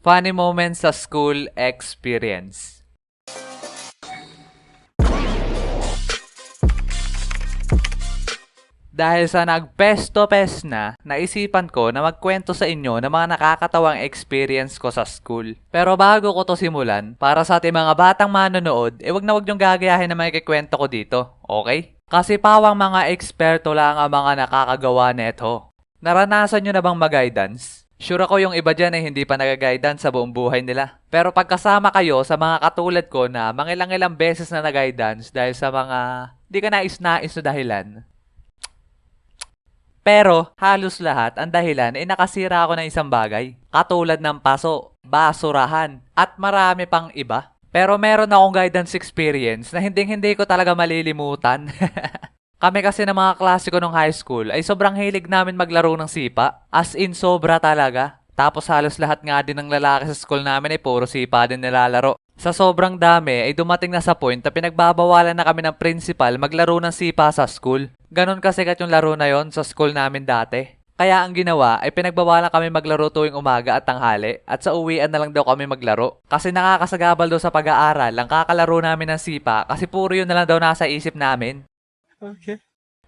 Funny moments sa school experience. Dahil sa nag-pes na, naisipan ko na magkwento sa inyo ng mga nakakatawang experience ko sa school. Pero bago ko to simulan, para sa ating mga batang manonood, wag na wag niyong gagayahin na may kikwento ko dito, okay? Kasi pawang mga eksperto lang ang mga nakakagawa neto. Naranasan nyo na bang mag-guidance? Sure ako yung iba dyan ay hindi pa nag-guidance sa buong buhay nila. Pero pagkasama kayo sa mga katulad ko na mangilang-ilang beses na nag-guidance dahil sa mga di ka nais-nais na dahilan. Pero halos lahat ang dahilan ay nakasira ako ng isang bagay. Katulad ng paso, basurahan, at marami pang iba. Pero meron akong guidance experience na hindi ko talaga malilimutan. Kami kasi ng mga klase ko nung high school ay sobrang hilig namin maglaro ng sipa. As in sobra talaga. Tapos halos lahat nga din ng lalaki sa school namin ay puro sipa din nilalaro. Sa sobrang dami ay dumating na sa point na pinagbabawalan na kami ng principal maglaro ng sipa sa school. Ganon kasikat yung laro na yon sa school namin dati. Kaya ang ginawa ay pinagbawalan kami maglaro tuwing umaga at tanghali at sa uwian na lang daw kami maglaro. Kasi nakakasagabal daw sa pag-aaral ang kakalaro namin ng sipa kasi puro yun na lang daw nasa isip namin. Okay.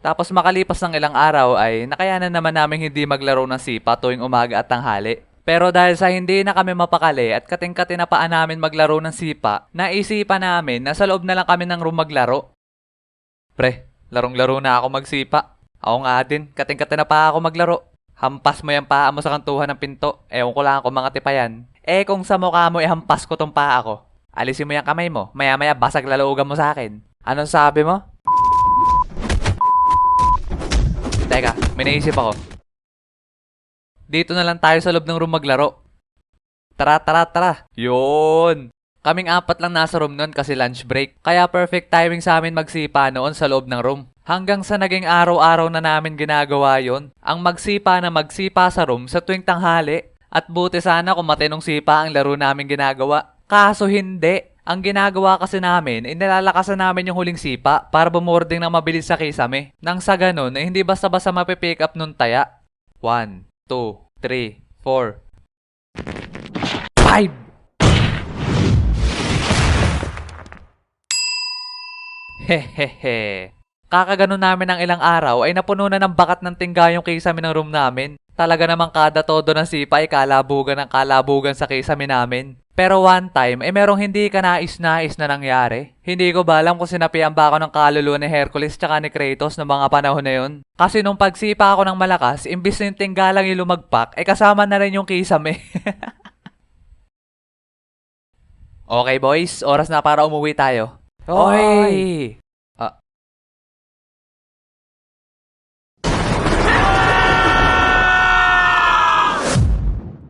Tapos makalipas ng ilang araw ay nakayanan naman namin hindi maglaro ng sipa tuwing umaga at tanghali. Pero dahil sa hindi na kami mapakali at kating-kati na paan namin maglaro ng sipa, naisipan namin na sa loob na lang kami ng room maglaro. Pre, larong-laro na ako magsipa. Ako nga din, kating-kati na pa ako maglaro. Hampas mo yung paa mo sa kantuhan ng pinto. Ewan ko lang kung mga tipa yan. Kung sa mukha mo hampas ko tong paa ko. Alisin mo yung kamay mo, maya-maya basag laloogan mo sa akin. Anong sabi mo? Teka, may naisip ako. Dito na lang tayo sa loob ng room maglaro. Tara. Yun! Kaming apat lang nasa room noon kasi lunch break. Kaya perfect timing sa amin magsipa noon sa loob ng room. Hanggang sa naging araw-araw na namin ginagawa yon, ang magsipa sa room sa tuwing tanghali. At buti sana kung matinong sipa ang laro namin ginagawa. Kaso hindi. Ang ginagawa kasi namin, nilalakasan namin yung huling sipa para bumording ng mabilis sa kisame. Nang sa ganun, hindi basta-basta mapipick up nun taya. 1, 2, 3, 4, 5! Hehehe. Kakaganon namin ng ilang araw ay napuno na ng bakat ng tingga yung kisame ng room namin. Talaga namang kada todo ng sipa ay kalabugan sa kisame namin. Pero one time, merong hindi ka nais-nais na nangyari. Hindi ko ba alam kung sinapian ba ako ng kaluluwa ni Hercules tsaka ni Kratos ng mga panahon na yun. Kasi nung pagsipa ako ng malakas, imbis na yung tingga lang yung lumagpak, kasama na rin yung kisame. Okay boys, oras na para umuwi tayo. Oy!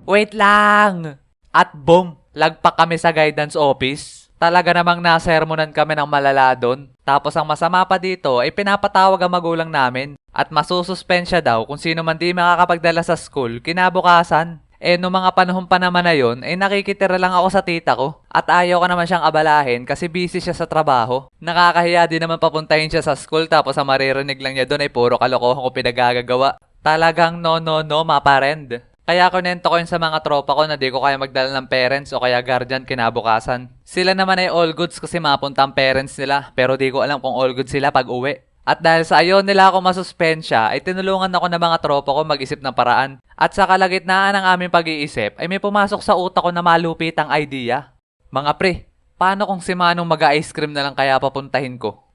Wait lang! At boom! Lagpak kami sa guidance office. Talaga namang nasermonan kami ng malala doon. Tapos ang masama pa dito ay pinapatawag ang magulang namin. At masususpensya daw kung sino man di makakapagdala sa school kinabukasan. Noong mga panahon pa naman na yun, nakikitira lang ako sa tita ko. At ayaw ko naman siyang abalahin kasi busy siya sa trabaho. Nakakahiya din naman papuntahin siya sa school tapos ang maririnig lang niya doon ay puro kalokohan ko pinagagagawa. Talagang no, maparend. Kaya kunento ko yun sa mga tropa ko na di ko kaya magdala ng parents o kaya guardian kinabukasan. Sila naman ay all goods kasi mapunta ang parents nila pero di ko alam kung all goods sila pag uwi. At dahil sa ayaw nila ako masuspensya ay tinulungan ako ng mga tropa ko mag-isip ng paraan. At sa kalagitnaan ng aming pag-iisip ay may pumasok sa utak ko na malupit ang idea. Mga pre, paano kung si Manong mag-ice cream na lang kaya papuntahin ko?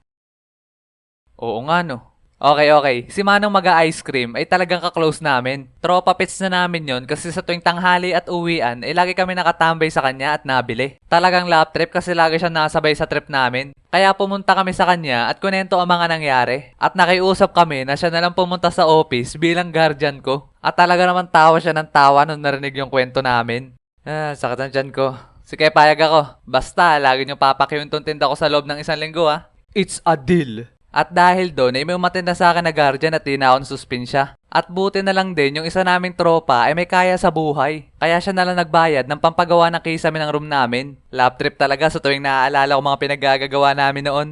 Oo nga no. Okay. Si Manong mag-ice cream ay talagang ka-close namin. Tropa pits na namin yon kasi sa tuwing tanghali at uwian ay lagi kami nakatambay sa kanya at nabili. Talagang lap trip kasi lagi siya nasabay sa trip namin. Kaya pumunta kami sa kanya at kunento ang mga nangyari. At nakiusap kami na siya na lang pumunta sa office bilang guardian ko. At talaga naman tawa siya ng tawa nung narinig yung kwento namin. Sakit ang tiyan ko. Sige, payag ako. Basta, lagi nyo papakiuntong tinda ko sa loob ng 1 linggo It's a deal. At dahil doon ay may umattend na sa akin na guardian at di na ako nasuspensya. At buti na lang din yung isa naming tropa ay may kaya sa buhay. Kaya siya na lang nagbayad ng pampagawa ng kisame ng room namin. Lap trip talaga sa tuwing naaalala ko mga pinaggagawa namin noon.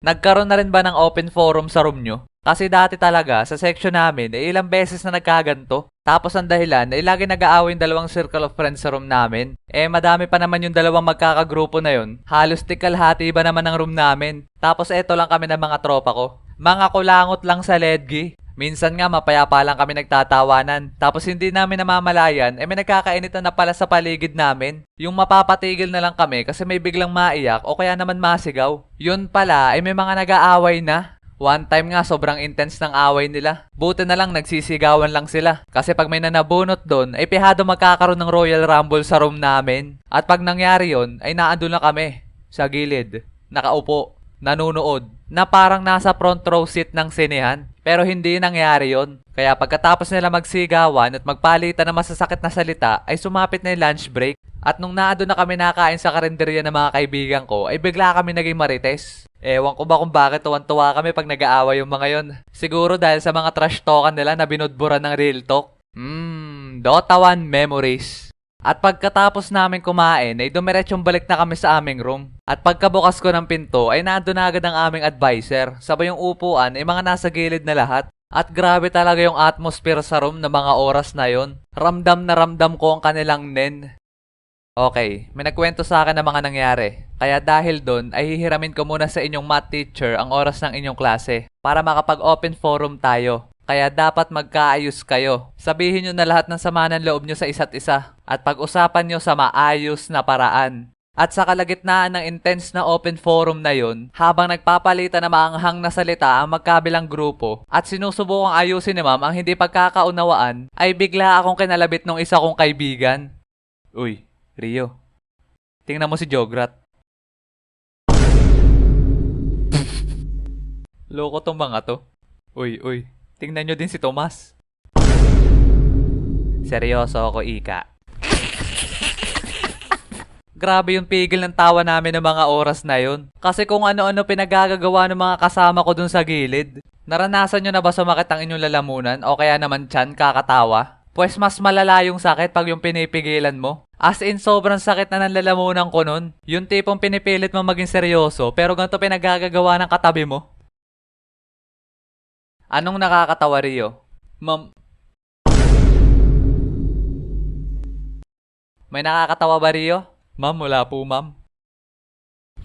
Nagkaroon na rin ba ng open forum sa room nyo? Kasi dati talaga, sa section namin, ilang beses na nagkaganto. Tapos ang dahilan, lagi nag-aaway yung dalawang circle of friends sa room namin. Madami pa naman yung dalawang magkakagrupo na yun. Halos tikalhati ba naman ang room namin. Tapos eto lang kami ng mga tropa ko. Mga kulangot lang sa ledgi. Minsan nga mapayapa lang kami nagtatawanan. Tapos hindi namin namamalayan, may nagkakainitan na pala sa paligid namin. Yung mapapatigil na lang kami kasi may biglang maiyak o kaya naman masigaw. Yun pala, may mga nag-aaway na. One time nga sobrang intense ng away nila. Buti na lang nagsisigawan lang sila. Kasi pag may nanabunot doon, pihado magkakaroon ng Royal Rumble sa room namin. At pag nangyari yon, naandun na kami. Sa gilid. Nakaupo. Nanunood. Na parang nasa front row seat ng sinehan. Pero hindi nangyari yon. Kaya pagkatapos nila magsigawan at magpalitan ng masasakit na salita, ay sumapit na yung lunch break. At nung naandun na kami nakain sa karinderya ng mga kaibigan ko, bigla kami naging marites. Ewan ko ba kung bakit tuwan-tuwa kami pag nag-aaway yung mga yon. Siguro dahil sa mga trash talkan nila na binudburan ng real talk. Dota 1 memories. At pagkatapos namin kumain, dumiretsong balik na kami sa aming room. At pagkabukas ko ng pinto, nandun na agad ang aming advisor. Sabay yung upuan, mga nasa gilid na lahat. At grabe talaga yung atmosphere sa room na mga oras na yon. Ramdam na ramdam ko ang kanilang nen. Okay, may nagkwento sa akin ng mga nangyari. Kaya dahil doon, hihiramin ko muna sa inyong math teacher ang oras ng inyong klase para makapag-open forum tayo. Kaya dapat magkaayos kayo. Sabihin nyo na lahat ng sama ng loob nyo sa isa't isa at pag-usapan nyo sa maayos na paraan. At sa kalagitnaan ng intense na open forum na yun, habang nagpapalitan ng maanghang na salita ang magkabilang grupo at sinusubukang ayusin ni ma'am ang hindi pagkakaunawaan, ay bigla akong kinalabit ng isa kong kaibigan. Uy, Rio, tingnan mo si Jograt. Loko tong mga to. Uy, tingnan nyo din si Tomas. Seryoso ako, Ika. Grabe yung pigil ng tawa namin ng mga oras na yun. Kasi kung ano-ano pinagagagawa ng mga kasama ko dun sa gilid. Naranasan nyo na ba sumakit ang inyong lalamunan o kaya naman tiyan kakatawa? Pues mas malala yung sakit pag yung pinipigilan mo. As in, sobrang sakit na ng lalamunan ko nun. Yung tipong pinipilit mo maging seryoso pero ganito pinagagagawa ng katabi mo. Anong nakakatawa, Rio? Ma'am... May nakakatawa ba, Rio? Ma'am, wala po, ma'am.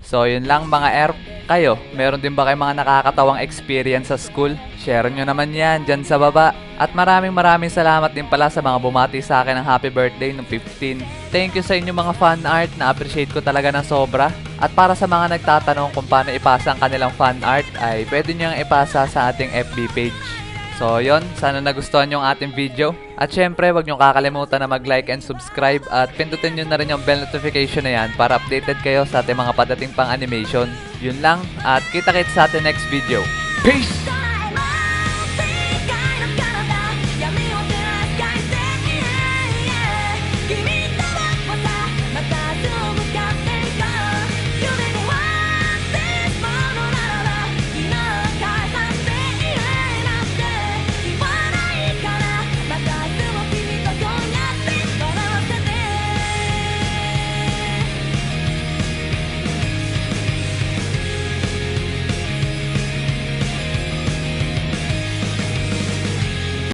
So, yun lang mga erp. Kayo, meron din ba kayo mga nakakatawang experience sa school? Share nyo naman yan dyan sa baba. At maraming salamat din pala sa mga bumati sa akin ng happy birthday ng 15. Thank you sa inyo mga fan art, na-appreciate ko talaga ng sobra. At para sa mga nagtatanong kung paano ipasa ang kanilang fan art, ay pwede nyo yung ipasa sa ating FB page. So yon, sana nagustuhan yung ating video. At syempre, wag nyo kakalimutan na mag-like and subscribe at pindutin nyo na rin yung bell notification na yan para updated kayo sa ating mga padating pang animation. Yun lang, at kita-kits sa ating next video. Peace!